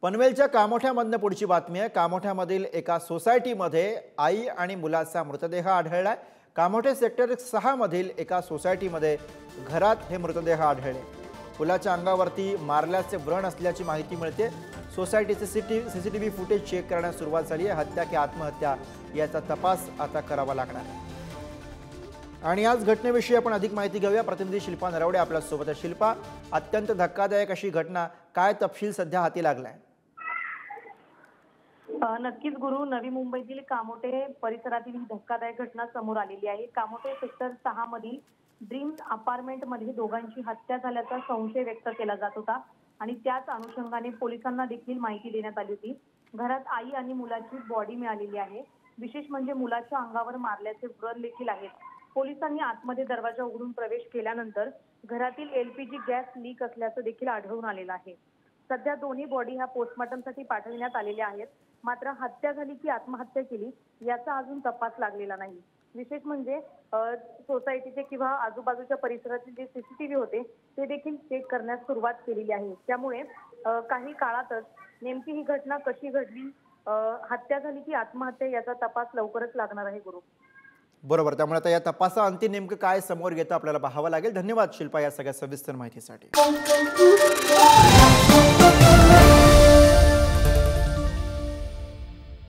पनवेलच्या कामोठ्यामधनं पुढची बातमी आहे। कामोठ्यामधील एका सोसायटीमध्ये आई आणि मुलाचा मृतदेह आढळलाय। कामोठे सेक्टर 6 मधील एका सोसायटीमध्ये घरात हे मृतदेह आढळले। मुलाच्या अंगावरती मारल्याचे व्रण असल्याची माहिती मिळते। सोसायटीचे सीसीटीव्ही फुटेज चेक करण्यास सुरुवात झाली आहे। हत्या की आत्महत्या याचा तपास आता करावा लागणार आहे। आणि आज घटनेविषयी आपण अधिक माहिती घेऊया। प्रतिनिधी शिल्पा नरवडे आपल्या सोबत आहे। शिल्पा, अत्यंत धक्कादायक अशी घटना, काय तपशील सध्या हाती लागलाय? नक्कीच गुरु, नवी मुंबईतील कामोठे परिसरातील ही धक्कादायक घटना समोर आलेली आहे। कामोठे सेक्टर 6 मधील ड्रीम्स अपार्टमेंट मध्ये दोघांची हत्या झाल्याचा संशय व्यक्त केला जात होता आणि त्याच अनुषंगाने पोलिसांना देखील माहिती देण्यात आली होती। घरात आई आणि मुलाची बॉडी मिळालेली आहे। विशेष म्हणजे मुलाच्या अंगावर मारल्याचे व्रण देखील आहेत। पोलिसांनी आतमध्ये दरवाजा उघडून प्रवेश केल्यानंतर घरातील एलपीजी गॅस लीक असल्याचं देखील आढळून आलेलं आहे। सध्या दोन्ही बॉडी ह्या पोस्टमॉर्टमसाठी पाठवण्यात आलेल्या आहेत। मात्र हत्या झाली की आत्महत्या केली याचा अजून तपास लागलेला नाही। विशेष म्हणजे सोसायटीचे किंवा आजूबाजूच्या परिसरातील जे सीसीटीव्ही होते ते देखील चेक करण्यास सुरुवात केलेली आहे। त्यामुळे काही काळातच नेमकी ही घटना कशी घडली, हत्या झाली की आत्महत्या याचा तपास लवकरच लागणार आहे गुरु। बरोबर, त्यामुळे आता या तपासा अंती नेमकं काय समोर येतं आपल्याला पाहावं लागेल। धन्यवाद शिल्पा या सगळ्या सविस्तर माहितीसाठी।